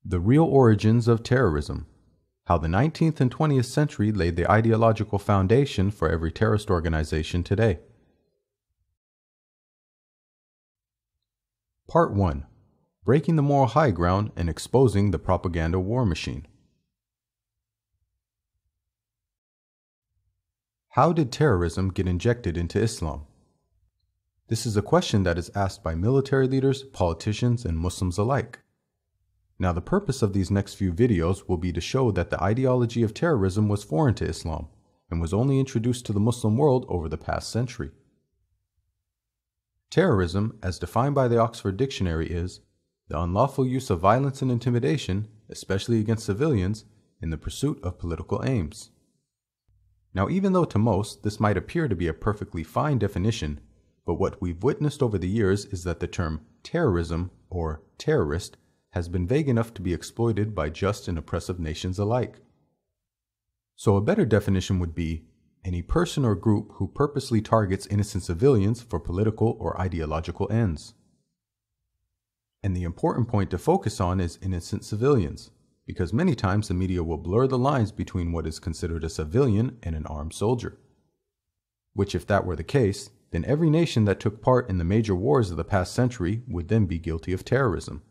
The Real Origins of Terrorism: How the 19th and 20th Century Laid the Ideological Foundation for Every Terrorist Organization Today. Part 1. Breaking the Moral High Ground and Exposing the Propaganda War Machine. How did terrorism get injected into Islam? This is a question that is asked by military leaders, politicians, and Muslims alike. Now, the purpose of these next few videos will be to show that the ideology of terrorism was foreign to Islam and was only introduced to the Muslim world over the past century. Terrorism, as defined by the Oxford Dictionary, is the unlawful use of violence and intimidation, especially against civilians, in the pursuit of political aims. Now, even though to most this might appear to be a perfectly fine definition, but what we've witnessed over the years is that the term terrorism or terrorist has been vague enough to be exploited by just and oppressive nations alike. So a better definition would be any person or group who purposely targets innocent civilians for political or ideological ends. And the important point to focus on is innocent civilians, because many times the media will blur the lines between what is considered a civilian and an armed soldier. Which, if that were the case, then every nation that took part in the major wars of the past century would then be guilty of terrorism.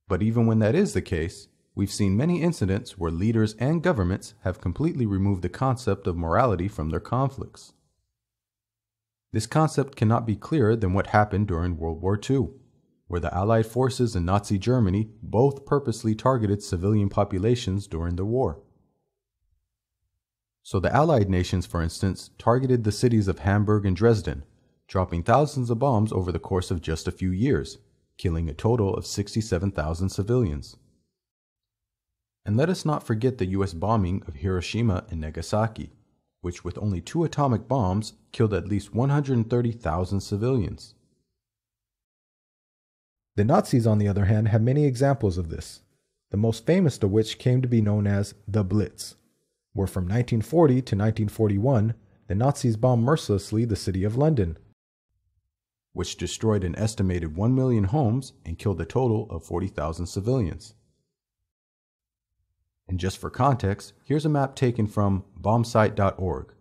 But even when that is the case, we've seen many incidents where leaders and governments have completely removed the concept of morality from their conflicts. This concept cannot be clearer than what happened during World War II, where the Allied forces and Nazi Germany both purposely targeted civilian populations during the war. So the Allied nations, for instance, targeted the cities of Hamburg and Dresden, dropping thousands of bombs over the course of just a few years, killing a total of 67,000 civilians. And let us not forget the US bombing of Hiroshima and Nagasaki, which with only 2 atomic bombs killed at least 130,000 civilians. The Nazis, on the other hand, have many examples of this, the most famous of which came to be known as the Blitz, where from 1940 to 1941, the Nazis bombed mercilessly the city of London, which destroyed an estimated 1 million homes and killed a total of 40,000 civilians. And just for context, here's a map taken from bombsite.org,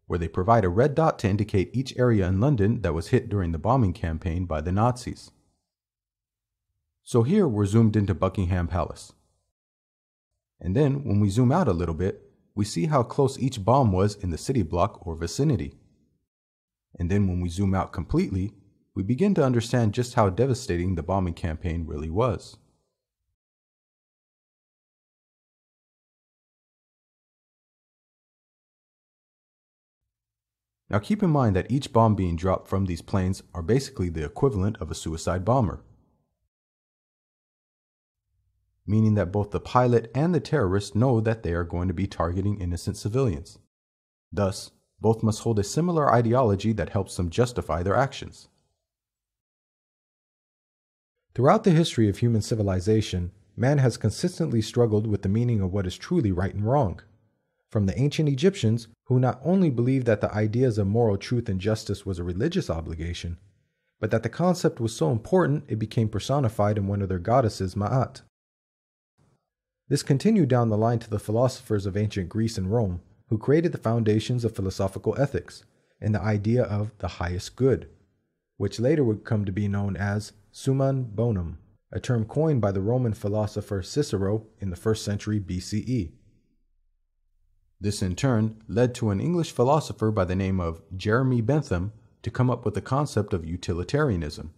where they provide a red dot to indicate each area in London that was hit during the bombing campaign by the Nazis. So here we're zoomed into Buckingham Palace. And then when we zoom out a little bit, we see how close each bomb was in the city block or vicinity. And then when we zoom out completely, we begin to understand just how devastating the bombing campaign really was. Now keep in mind that each bomb being dropped from these planes are basically the equivalent of a suicide bomber, meaning that both the pilot and the terrorist know that they are going to be targeting innocent civilians. Thus, both must hold a similar ideology that helps them justify their actions. Throughout the history of human civilization, man has consistently struggled with the meaning of what is truly right and wrong. From the ancient Egyptians, who not only believed that the ideas of moral truth and justice was a religious obligation, but that the concept was so important it became personified in one of their goddesses, Ma'at. This continued down the line to the philosophers of ancient Greece and Rome, who created the foundations of philosophical ethics and the idea of the highest good, which later would come to be known as summum bonum, a term coined by the Roman philosopher Cicero in the 1st century BCE. This in turn led to an English philosopher by the name of Jeremy Bentham to come up with the concept of utilitarianism,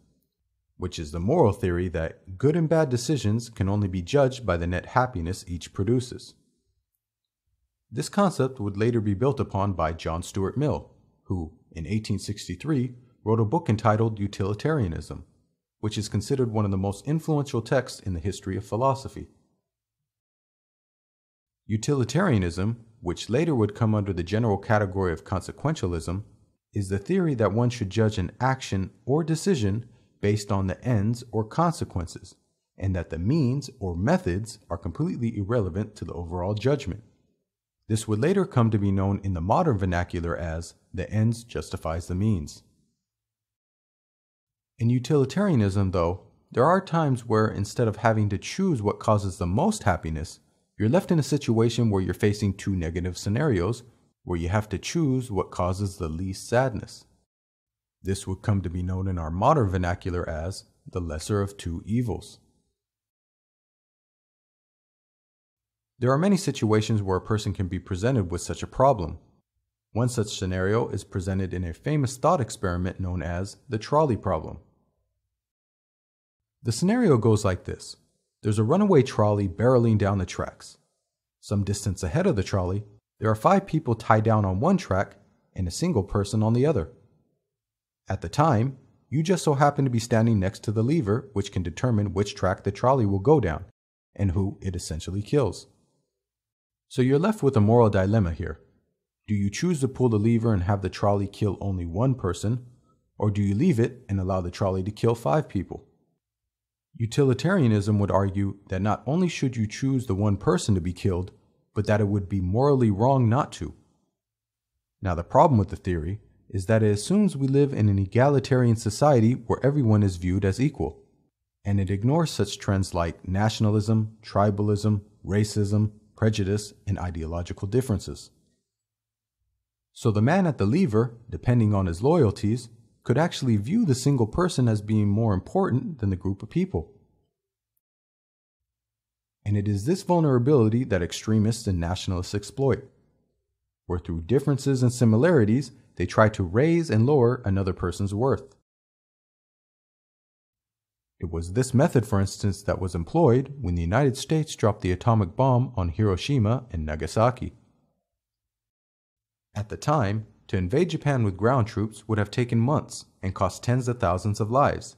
which is the moral theory that good and bad decisions can only be judged by the net happiness each produces. This concept would later be built upon by John Stuart Mill, who, in 1863, wrote a book entitled Utilitarianism, which is considered one of the most influential texts in the history of philosophy. Utilitarianism, which later would come under the general category of consequentialism, is the theory that one should judge an action or decision based on the ends or consequences, and that the means or methods are completely irrelevant to the overall judgment. This would later come to be known in the modern vernacular as the ends justifies the means. In utilitarianism, though, there are times where instead of having to choose what causes the most happiness, you're left in a situation where you're facing two negative scenarios where you have to choose what causes the least sadness. This would come to be known in our modern vernacular as the lesser of two evils. There are many situations where a person can be presented with such a problem. One such scenario is presented in a famous thought experiment known as the Trolley Problem. The scenario goes like this. There's a runaway trolley barreling down the tracks. Some distance ahead of the trolley, there are 5 people tied down on one track and a single person on the other. At the time, you just so happen to be standing next to the lever which can determine which track the trolley will go down and who it essentially kills. So you're left with a moral dilemma here. Do you choose to pull the lever and have the trolley kill only one person, or do you leave it and allow the trolley to kill 5 people? Utilitarianism would argue that not only should you choose the one person to be killed, but that it would be morally wrong not to. Now the problem with the theory is that it assumes we live in an egalitarian society where everyone is viewed as equal, and it ignores such trends like nationalism, tribalism, racism, prejudice, and ideological differences. So the man at the lever, depending on his loyalties, could actually view the single person as being more important than the group of people. And it is this vulnerability that extremists and nationalists exploit, where through differences and similarities, they try to raise and lower another person's worth. It was this method, for instance, that was employed when the United States dropped the atomic bomb on Hiroshima and Nagasaki. At the time, to invade Japan with ground troops would have taken months and cost tens of thousands of lives.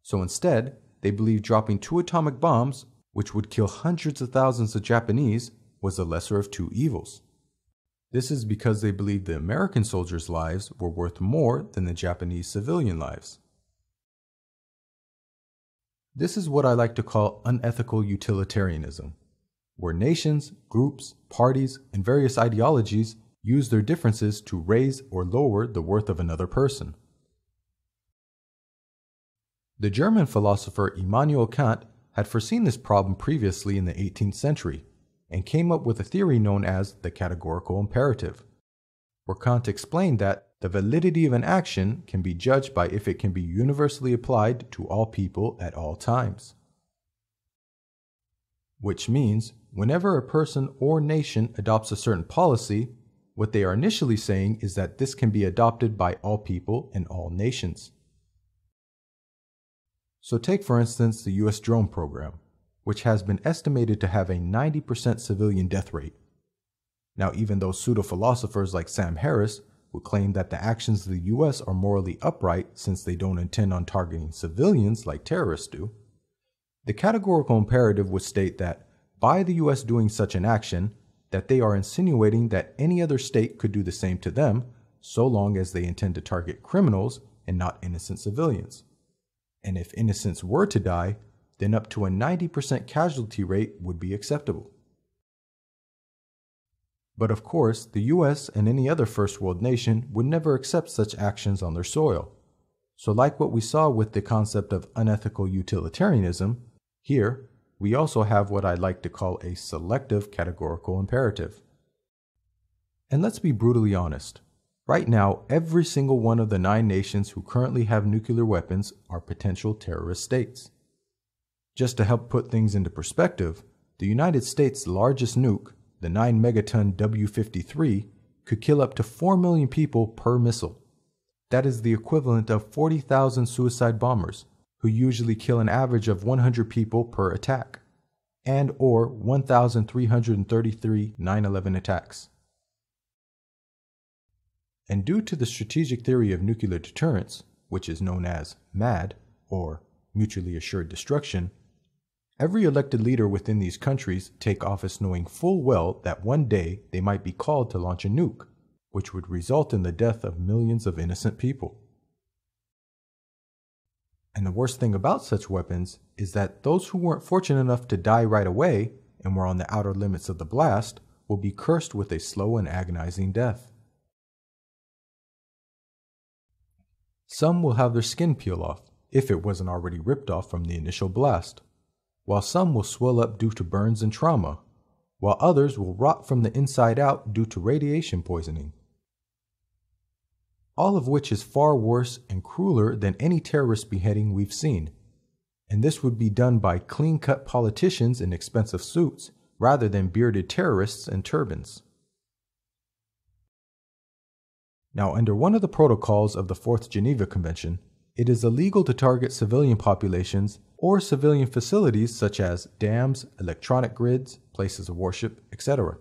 So instead, they believed dropping 2 atomic bombs, which would kill hundreds of thousands of Japanese, was the lesser of two evils. This is because they believed the American soldiers' lives were worth more than the Japanese civilian lives. This is what I like to call unethical utilitarianism, where nations, groups, parties, and various ideologies use their differences to raise or lower the worth of another person. The German philosopher Immanuel Kant had foreseen this problem previously in the 18th century and came up with a theory known as the Categorical Imperative, where Kant explained that the validity of an action can be judged by if it can be universally applied to all people at all times. Which means, whenever a person or nation adopts a certain policy, what they are initially saying is that this can be adopted by all people and all nations. So take for instance the US drone program, which has been estimated to have a 90% civilian death rate. Now even though pseudo-philosophers like Sam Harris would claim that the actions of the US are morally upright since they don't intend on targeting civilians like terrorists do, the categorical imperative would state that by the US doing such an action, that they are insinuating that any other state could do the same to them so long as they intend to target criminals and not innocent civilians. And if innocents were to die, then up to a 90% casualty rate would be acceptable. But of course, the US and any other first world nation would never accept such actions on their soil. So like what we saw with the concept of unethical utilitarianism, here we also have what I like to call a selective categorical imperative. And let's be brutally honest. Right now, every single one of the 9 nations who currently have nuclear weapons are potential terrorist states. Just to help put things into perspective, the United States' largest nuke, the 9-megaton W-53, could kill up to 4 million people per missile. That is the equivalent of 40,000 suicide bombers, who usually kill an average of 100 people per attack, and or 1,333 9/11 attacks. And due to the strategic theory of nuclear deterrence, which is known as MAD, or mutually assured destruction, every elected leader within these countries take office knowing full well that one day they might be called to launch a nuke, which would result in the death of millions of innocent people. And the worst thing about such weapons is that those who weren't fortunate enough to die right away and were on the outer limits of the blast will be cursed with a slow and agonizing death. Some will have their skin peel off, if it wasn't already ripped off from the initial blast, while some will swell up due to burns and trauma, while others will rot from the inside out due to radiation poisoning. All of which is far worse and crueler than any terrorist beheading we've seen. And this would be done by clean-cut politicians in expensive suits rather than bearded terrorists in turbans. Now, under one of the protocols of the Fourth Geneva Convention, it is illegal to target civilian populations or civilian facilities such as dams, electronic grids, places of worship, etc.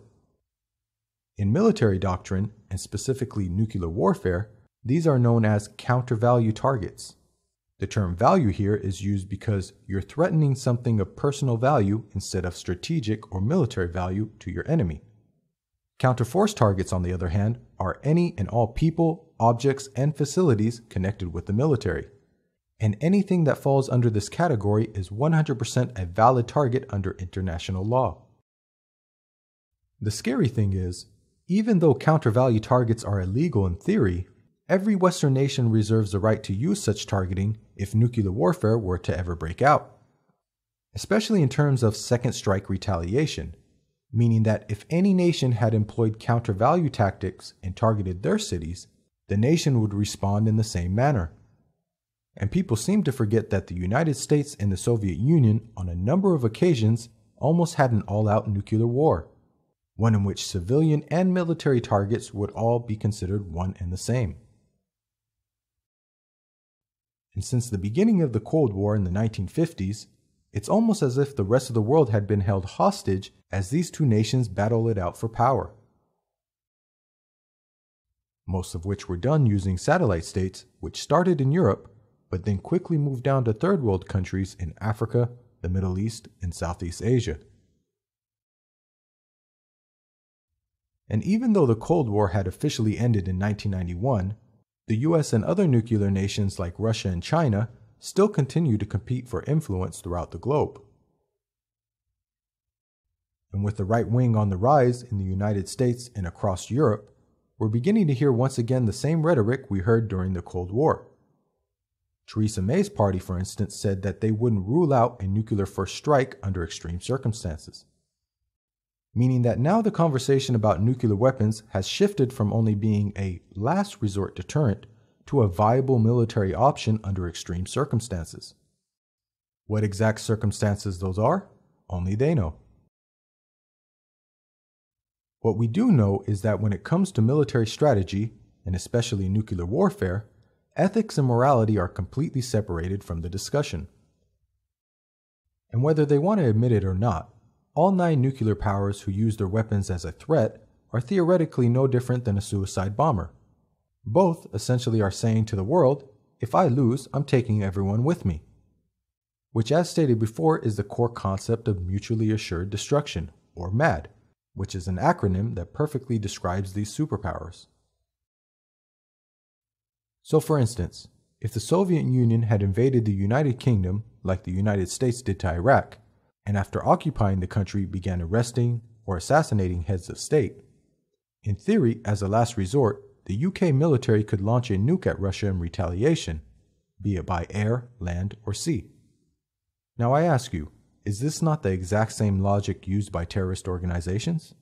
In military doctrine, and specifically nuclear warfare, these are known as counter-value targets. The term value here is used because you're threatening something of personal value instead of strategic or military value to your enemy. Counter-force targets, on the other hand, are any and all people, objects, and facilities connected with the military. And anything that falls under this category is 100% a valid target under international law. The scary thing is, even though counter-value targets are illegal in theory, every Western nation reserves the right to use such targeting if nuclear warfare were to ever break out. Especially in terms of second strike retaliation, meaning that if any nation had employed counter-value tactics and targeted their cities, the nation would respond in the same manner. And people seem to forget that the United States and the Soviet Union on a number of occasions almost had an all-out nuclear war, one in which civilian and military targets would all be considered one and the same. And since the beginning of the Cold War in the 1950s, it's almost as if the rest of the world had been held hostage as these two nations battle it out for power. Most of which were done using satellite states, which started in Europe, but then quickly moved down to third world countries in Africa, the Middle East, and Southeast Asia. And even though the Cold War had officially ended in 1991, the US and other nuclear nations like Russia and China still continue to compete for influence throughout the globe. And with the right wing on the rise in the United States and across Europe, we're beginning to hear once again the same rhetoric we heard during the Cold War. Theresa May's party, for instance, said that they wouldn't rule out a nuclear first strike under extreme circumstances. Meaning that now the conversation about nuclear weapons has shifted from only being a last resort deterrent to a viable military option under extreme circumstances. What exact circumstances those are, only they know. What we do know is that when it comes to military strategy, and especially nuclear warfare, ethics and morality are completely separated from the discussion. And whether they want to admit it or not, all 9 nuclear powers who use their weapons as a threat are theoretically no different than a suicide bomber. Both essentially are saying to the world, if I lose, I'm taking everyone with me. Which, as stated before, is the core concept of mutually assured destruction, or MAD, which is an acronym that perfectly describes these superpowers. So for instance, if the Soviet Union had invaded the United Kingdom like the United States did to Iraq, and after occupying the country began arresting or assassinating heads of state, in theory, as a last resort, the UK military could launch a nuke at Russia in retaliation, be it by air, land, or sea. Now I ask you, is this not the exact same logic used by terrorist organizations?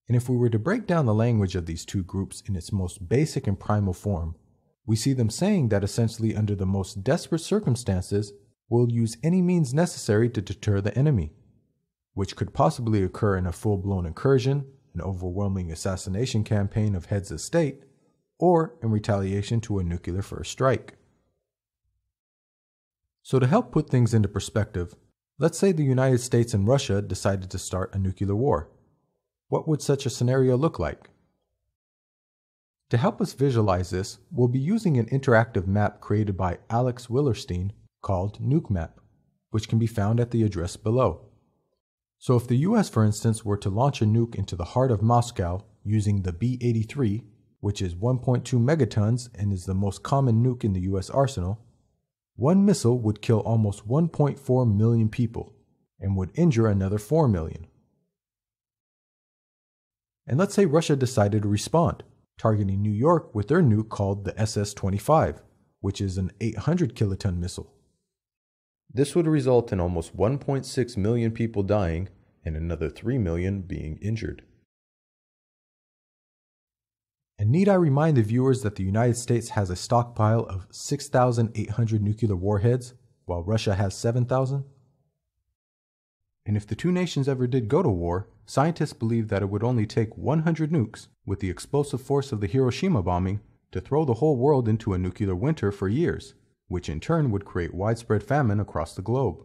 And if we were to break down the language of these two groups in its most basic and primal form, we see them saying that essentially under the most desperate circumstances, we'll use any means necessary to deter the enemy, which could possibly occur in a full-blown incursion, an overwhelming assassination campaign of heads of state, or in retaliation to a nuclear first strike. So to help put things into perspective, let's say the United States and Russia decided to start a nuclear war. What would such a scenario look like? To help us visualize this, we'll be using an interactive map created by Alex Willerstein called Nuke Map, which can be found at the address below. So if the US, for instance, were to launch a nuke into the heart of Moscow using the B-83, which is 1.2 megatons and is the most common nuke in the US arsenal, one missile would kill almost 1.4 million people and would injure another 4 million. And let's say Russia decided to respond, targeting New York with their nuke called the SS-25, which is an 800 kiloton missile. This would result in almost 1.6 million people dying and another 3 million being injured. And need I remind the viewers that the United States has a stockpile of 6,800 nuclear warheads, while Russia has 7,000? And if the two nations ever did go to war, scientists believe that it would only take 100 nukes, with the explosive force of the Hiroshima bombing, to throw the whole world into a nuclear winter for years, which in turn would create widespread famine across the globe.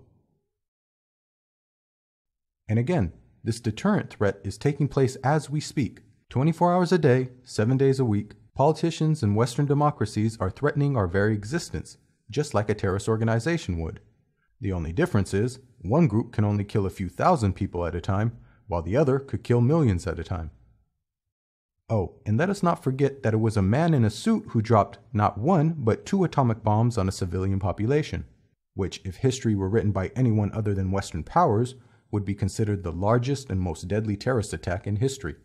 And again, this deterrent threat is taking place as we speak. 24 hours a day, 7 days a week, politicians in Western democracies are threatening our very existence, just like a terrorist organization would. The only difference is, one group can only kill a few thousand people at a time, while the other could kill millions at a time. Oh, and let us not forget that it was a man in a suit who dropped not one, but 2 atomic bombs on a civilian population, which, if history were written by anyone other than Western powers, would be considered the largest and most deadly terrorist attack in history.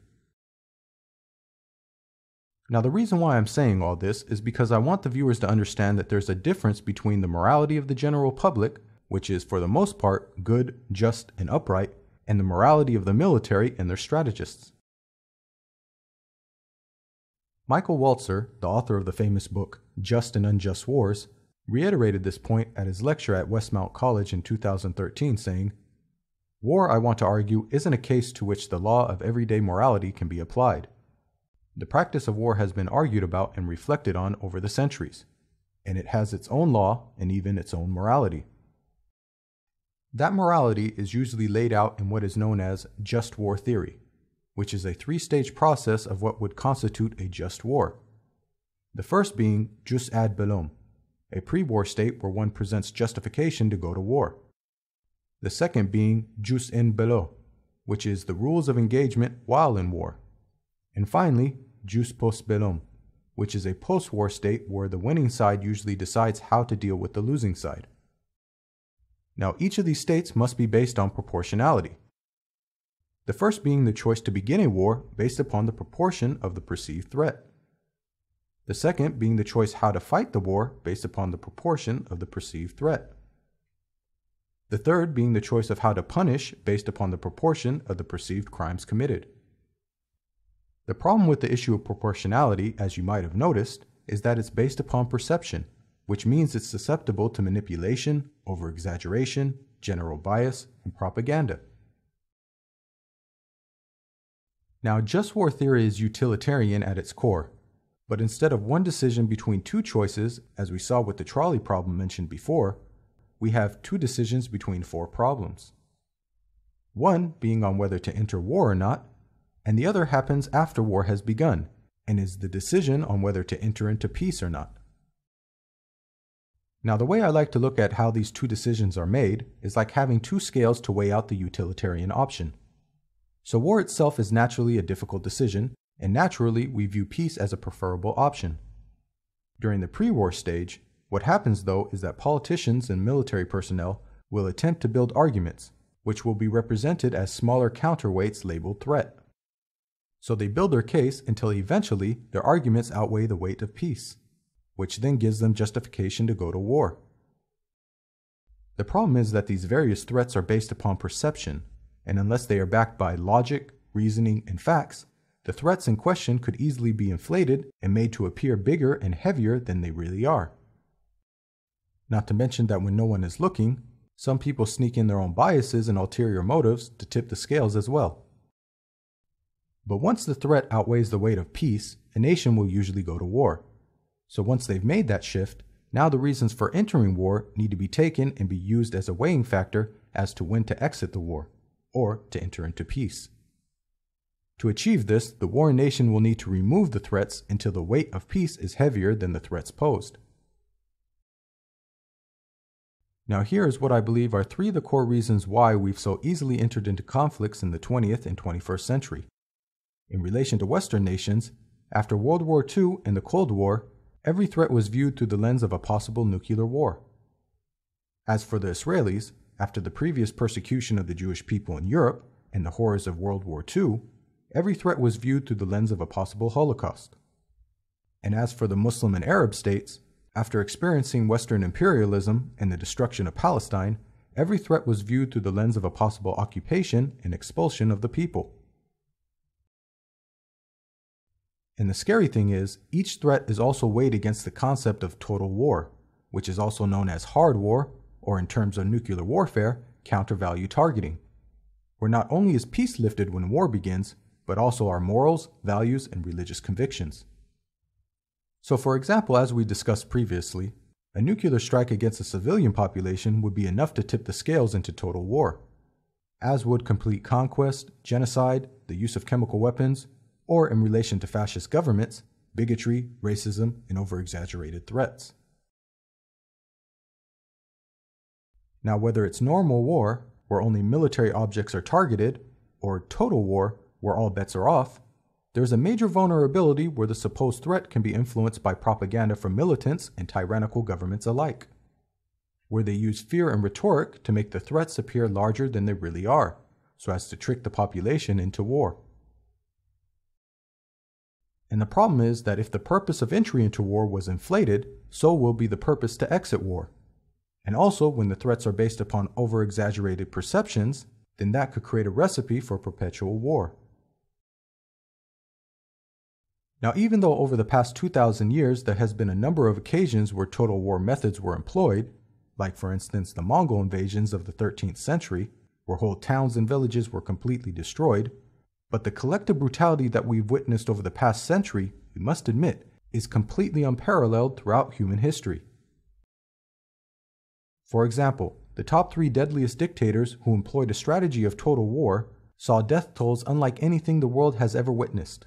Now, the reason why I'm saying all this is because I want the viewers to understand that there's a difference between the morality of the general public, which is for the most part good, just, and upright, and the morality of the military and their strategists. Michael Walzer, the author of the famous book Just and Unjust Wars, reiterated this point at his lecture at Westmount College in 2013, saying, "War, I want to argue, isn't a case to which the law of everyday morality can be applied. The practice of war has been argued about and reflected on over the centuries, and it has its own law and even its own morality. That morality is usually laid out in what is known as just war theory, which is a 3-stage process of what would constitute a just war. The first being jus ad bellum, a pre-war state where one presents justification to go to war. The second being jus in bello, which is the rules of engagement while in war. And finally, jus post bellum, which is a post-war state where the winning side usually decides how to deal with the losing side. Now, each of these states must be based on proportionality. The first being the choice to begin a war based upon the proportion of the perceived threat. The second being the choice how to fight the war based upon the proportion of the perceived threat. The third being the choice of how to punish based upon the proportion of the perceived crimes committed. The problem with the issue of proportionality, as you might have noticed, is that it's based upon perception, which means it's susceptible to manipulation, over-exaggeration, general bias, and propaganda. Now, just war theory is utilitarian at its core, but instead of one decision between 2 choices, as we saw with the trolley problem mentioned before, we have 2 decisions between 4 problems. One being on whether to enter war or not, and the other happens after war has begun, and is the decision on whether to enter into peace or not. Now, the way I like to look at how these 2 decisions are made is like having 2 scales to weigh out the utilitarian option. So war itself is naturally a difficult decision, and naturally we view peace as a preferable option. During the pre-war stage, what happens though is that politicians and military personnel will attempt to build arguments, which will be represented as smaller counterweights labeled threat. So they build their case until eventually their arguments outweigh the weight of peace, which then gives them justification to go to war. The problem is that these various threats are based upon perception, and unless they are backed by logic, reasoning, and facts, the threats in question could easily be inflated and made to appear bigger and heavier than they really are. Not to mention that when no one is looking, some people sneak in their own biases and ulterior motives to tip the scales as well. But once the threat outweighs the weight of peace, a nation will usually go to war. So once they've made that shift, now the reasons for entering war need to be taken and be used as a weighing factor as to when to exit the war, or to enter into peace. To achieve this, the warring nation will need to remove the threats until the weight of peace is heavier than the threats posed. Now here is what I believe are 3 of the core reasons why we've so easily entered into conflicts in the 20th and 21st century. In relation to Western nations, after World War II and the Cold War, every threat was viewed through the lens of a possible nuclear war. As for the Israelis, after the previous persecution of the Jewish people in Europe and the horrors of World War II, every threat was viewed through the lens of a possible Holocaust. And as for the Muslim and Arab states, After experiencing Western imperialism and the destruction of Palestine, every threat was viewed through the lens of a possible occupation and expulsion of the people. And the scary thing is, each threat is also weighed against the concept of total war, which is also known as hard war, or in terms of nuclear warfare, counter-value targeting, where not only is peace lifted when war begins, but also our morals, values, and religious convictions. So for example, as we discussed previously, a nuclear strike against a civilian population would be enough to tip the scales into total war, as would complete conquest, genocide, the use of chemical weapons, or in relation to fascist governments, bigotry, racism, and over-exaggerated threats. Now, whether it's normal war, where only military objects are targeted, or total war, where all bets are off, there's a major vulnerability where the supposed threat can be influenced by propaganda from militants and tyrannical governments alike, where they use fear and rhetoric to make the threats appear larger than they really are, so as to trick the population into war. And the problem is that if the purpose of entry into war was inflated, so will be the purpose to exit war. And also, when the threats are based upon over-exaggerated perceptions, then that could create a recipe for perpetual war. Now, even though over the past 2,000 years there has been a number of occasions where total war methods were employed, like for instance the Mongol invasions of the 13th century, where whole towns and villages were completely destroyed, but the collective brutality that we've witnessed over the past century, we must admit, is completely unparalleled throughout human history. For example, the top 3 deadliest dictators who employed a strategy of total war saw death tolls unlike anything the world has ever witnessed,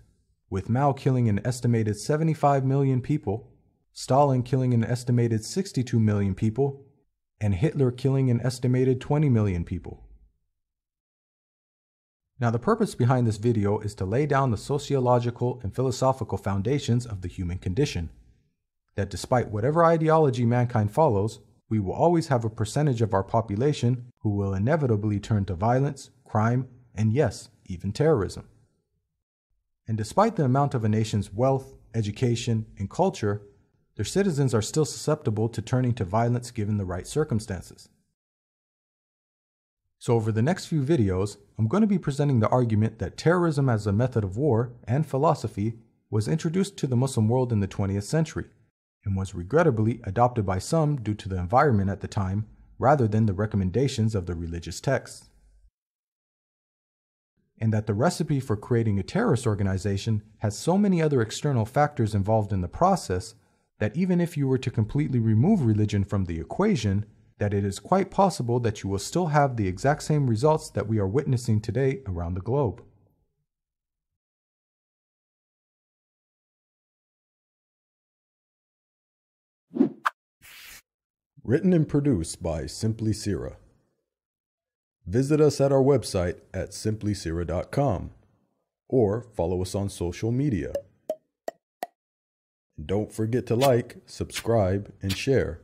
with Mao killing an estimated 75 million people, Stalin killing an estimated 62 million people, and Hitler killing an estimated 20 million people. Now, the purpose behind this video is to lay down the sociological and philosophical foundations of the human condition, that despite whatever ideology mankind follows, we will always have a percentage of our population who will inevitably turn to violence, crime, and yes, even terrorism. And despite the amount of a nation's wealth, education, and culture, their citizens are still susceptible to turning to violence given the right circumstances. So over the next few videos, I'm going to be presenting the argument that terrorism as a method of war and philosophy was introduced to the Muslim world in the 20th century, and was regrettably adopted by some due to the environment at the time, rather than the recommendations of the religious texts. And that the recipe for creating a terrorist organization has so many other external factors involved in the process that even if you were to completely remove religion from the equation, that it is quite possible that you will still have the exact same results that we are witnessing today around the globe. Written and produced by Simply Seerah. Visit us at our website at simplyseerah.com or follow us on social media. Don't forget to like, subscribe, and share.